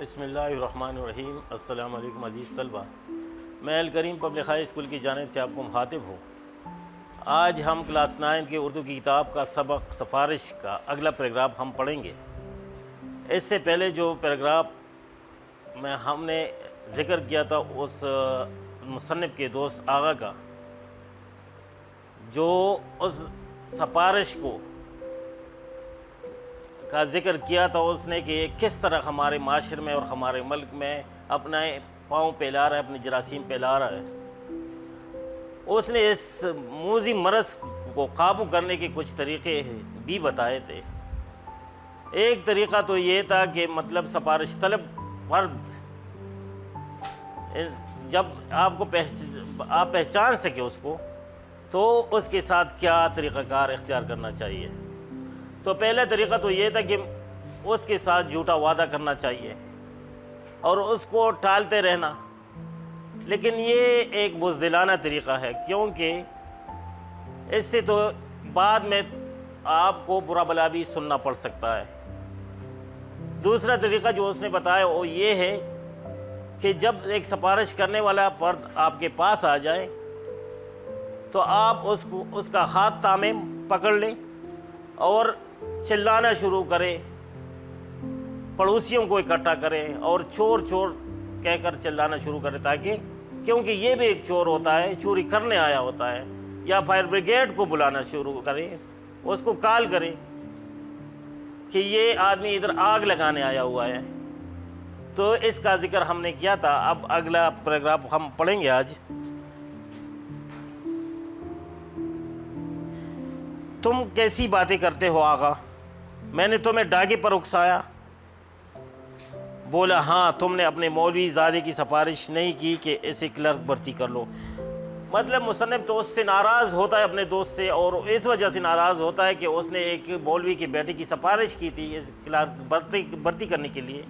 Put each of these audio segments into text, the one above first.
بسم اللہ الرحمن الرحیم۔ السلام علیکم عزیز طلبہ، میں الکریم پبلک ہائی اسکول کی جانب سے آپ کو مخاطب ہوں۔ آج ہم کلاس 9 کی اردو کی کتاب کا سبق سفارش کا اگلا پیراگراف ہم پڑھیں گے۔ اس سے پہلے جو پیراگراف میں ہم نے ذکر کیا تھا اس مصنف کے دوست آغا جو اس سفارش کا ذکر کیا تھا، اس نے کہ کس طرح ہمارے معاشرے میں اور ہمارے ملک میں اپنا پاؤں پھیلا رہا ہے، اپنی جراثیم پھیلا رہا ہے۔ اس نے اس موذی مرض کو قابو کرنے کے کچھ طریقے بھی بتائے تھے۔ ایک طریقہ تو یہ تھا کہ مطلب سفارش طلب فرد جب آپ پہچان سکے اس کو، تو اس کے ساتھ کیا طریقہ کار اختیار کرنا چاہیے۔ تو پہلا طریقہ تو یہ تھا کہ اس کے ساتھ جھوٹا وعدہ کرنا چاہیے اور اس کو ٹالتے رہنا، لیکن یہ ایک بزدلانہ طریقہ ہے، کیونکہ اس سے تو بعد میں آپ کو برا بلا بھی سننا پڑ سکتا ہے۔ دوسرا طریقہ جو اس نے بتایا وہ یہ ہے کہ جب ایک سفارش کرنے والا فرد آپ کے پاس آ جائے تو آپ اس کا ہاتھ تھامے پکڑ لیں اور چلانا شروع کرے، پڑوسیوں کو اکٹھا کرے اور چور چور کہہ کر چلانا شروع کرے، تاکہ کیونکہ یہ بھی ایک چور ہوتا ہے، چوری کرنے آیا ہوتا ہے، یا فائر بریگیڈ کو بلانا شروع کرے، اس کو کال کرے کہ یہ آدمی ادھر آگ لگانے آیا ہوا ہے۔ تو اس کا ذکر ہم نے کیا تھا۔ اب اگلا پیراگراف ہم پڑھیں گے آج۔ تم کیسی باتیں کرتے ہو آغا، میں نے تمہیں ڈاگے پر اکسایا؟ بولا ہاں، تم نے اپنے مولوی زادے کی سفارش نہیں کی کہ اسے کلرک بھرتی کر لو۔ مطلب مصنف تو اس سے ناراض ہوتا ہے اپنے دوست سے، اور اس وجہ سے ناراض ہوتا ہے کہ اس نے ایک مولوی کے بیٹے کی سفارش کی تھی اس کلرک بھرتی کرنے کے لیے،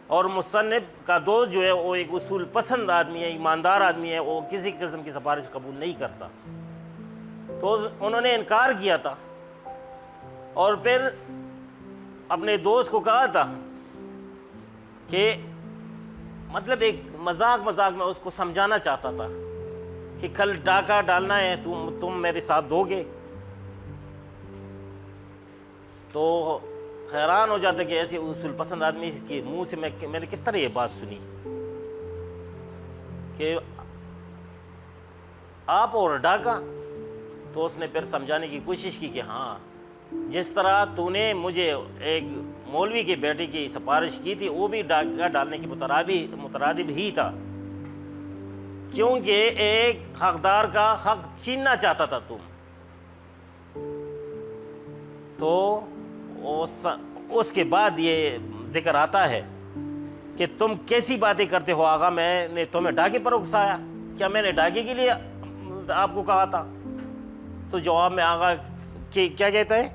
اور مصنف کا دوست جو ہے وہ ایک اصول پسند آدمی ہے، ایماندار آدمی ہے، وہ کسی قسم کی سفارش قبول نہیں کرتا۔ تو انہوں نے انکار کیا تھا، اور پھر اپنے دوست کو کہا تھا کہ مطلب ایک مذاق میں اس کو سمجھانا چاہتا تھا کہ کل ڈاکہ ڈالنا ہے، تم میرے ساتھ دو گے؟ تو حیران ہو جاتا کہ ایسے اصول پسند آدمی کے منہ سے میں نے کس طرح یہ بات سنی کہ آپ اور ڈاکہ۔ تو اس نے پھر سمجھانے کی کوشش کی کہ ہاں، جس طرح تو نے مجھے ایک مولوی کے بیٹے کی سفارش کی تھی، وہ بھی ڈاکہ ڈالنے کے مترادف ہی تھا، کیونکہ ایک حقدار کا حق چھیننا چاہتا تھا تم۔ تو اس کے بعد یہ ذکر آتا ہے کہ تم کیسی باتیں کرتے ہو آغا، میں نے تمہیں ڈاکے پر اکسایا؟ کیا میں نے ڈاکے کے لیے آپ کو کہا تھا؟ تو جواب میں آغا کیا کہتا ہے؟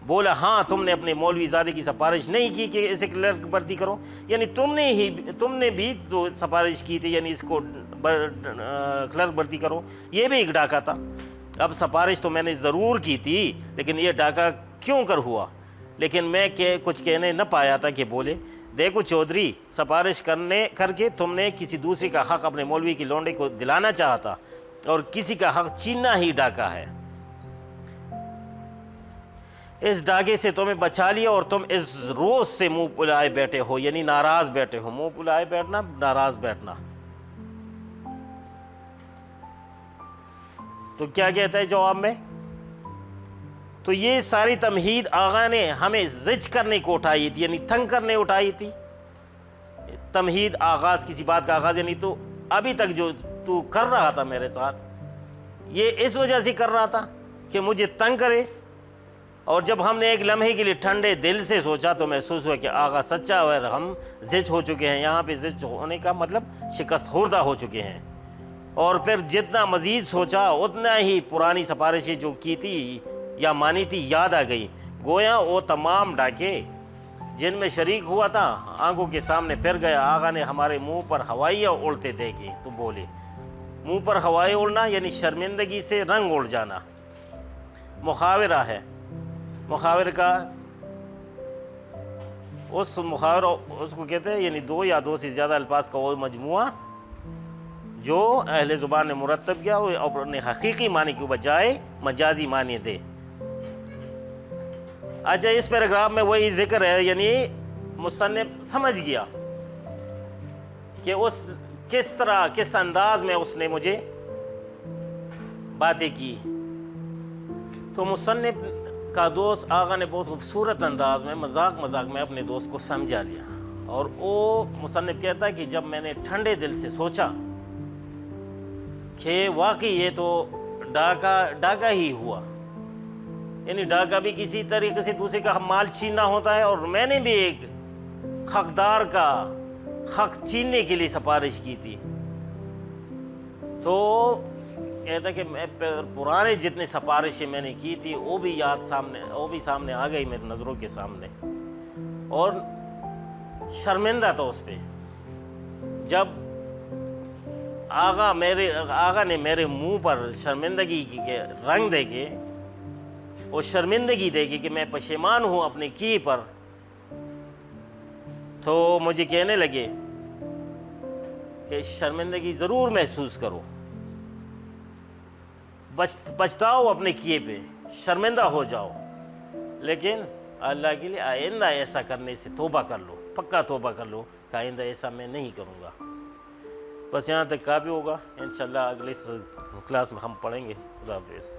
بولا ہاں، تم نے اپنے مولوی زادے کی سفارش نہیں کی کہ اسے کلرک بھرتی کرو، یعنی تم نے بھی تو سفارش کی تھی، یعنی اس کو کلرک بھرتی کرو۔ یہ بھی ایک ڈاکہ تھا۔ اب سفارش تو میں نے ضرور کی تھی، لیکن یہ ڈاکہ کیوں کر ہوا؟ لیکن میں کچھ کہنے نہ پایا تھا کہ بولے دیکھو چودھری، سفارش کر کے تم نے کسی دوسرے کا حق اپنے مولوی کی لونڈے کو دلانا چاہا تھا، اور کسی کا حق چھیننا ہی ڈاکہ ہے۔ اس ڈاکے سے تمہیں بچا لیا اور تم اس روز سے منہ پلائے بیٹھے ہو، یعنی ناراض بیٹھے ہو۔ منہ پلائے بیٹھنا، ناراض بیٹھنا۔ تو کیا کہتا ہے جواب میں؟ تو یہ ساری تمہید آغا نے ہمیں زج کرنے کو اٹھائی تھی، یعنی تنگ کرنے اٹھائی تھی۔ تمہید آغاز، کسی بات کا آغاز، یعنی تو ابھی تک جو تو کر رہا تھا میرے ساتھ، یہ اس وجہ سے کر رہا تھا کہ مجھے تنگ کرے۔ اور جب ہم نے ایک لمحے کے لیے ٹھنڈے دل سے سوچا تو محسوس ہوا کہ آغا سچا ہے، اور ہم زج ہو چکے ہیں۔ یہاں پہ زج ہونے کا مطلب شکست خوردہ ہو چکے ہیں۔ اور پھر جتنا مزید سوچا اتنا ہی پرانی سفارشیں جو کی تھی یا مانی تھی یاد آ گئی، گویا وہ تمام ڈاکے جن میں شریک ہوا تھا آنکھوں کے سامنے پھر گیا۔ آغا نے ہمارے منہ پر ہوائیاں اڑتے دیکھے تو بولے، منہ پر ہوائیں اڑنا یعنی شرمندگی سے رنگ اڑ جانا۔ محاورہ ہے، محاورے کا اس محاورہ اس کو کہتے ہیں یعنی دو یا دو سے زیادہ الفاظ کا وہ مجموعہ جو اہل زبان نے مرتب کیا اور اپنے حقیقی معنی کے بجائے مجازی معنی دے۔ اچھا اس پیراگراف میں وہی ذکر ہے، یعنی مصنف سمجھ گیا کہ اس کس طرح کس انداز میں اس نے مجھے باتیں کی، تو مصنف کا دوست آغا نے بہت خوبصورت انداز میں مذاق میں اپنے دوست کو سمجھا لیا، اور وہ مصنف کہتا ہے کہ جب میں نے ٹھنڈے دل سے سوچا کہ واقعی یہ تو ڈاکہ ہی ہوا، یعنی ڈاکہ بھی کسی طریقے سے دوسرے کا مال چھیننا ہوتا ہے، اور میں نے بھی ایک حقدار کا حق چھیننے کے لیے سفارش کی تھی، تو کہتا کہ میں پرانے جتنے سفارشیں میں نے کی تھی وہ بھی سامنے آ گئی میری نظروں کے سامنے، اور شرمندہ تھا اس پہ جب آغا نے میرے منہ پر شرمندگی کے رنگ دے کے اور شرمندگی دے کے کہ میں پشیمان ہوں اپنے کیے پر، تو مجھے کہنے لگے کہ شرمندگی ضرور محسوس کرو، پچھتاؤ اپنے کیے پہ، شرمندہ ہو جاؤ، لیکن اللہ کے لیے آئندہ ایسا کرنے سے توبہ کر لو، پکا توبہ کر لو کہ آئندہ ایسا میں نہیں کروں گا۔ بس یہاں تک کافی ہوگا، انشاءاللہ اگلے کلاس میں ہم پڑھیں گے۔ خدا حافظ۔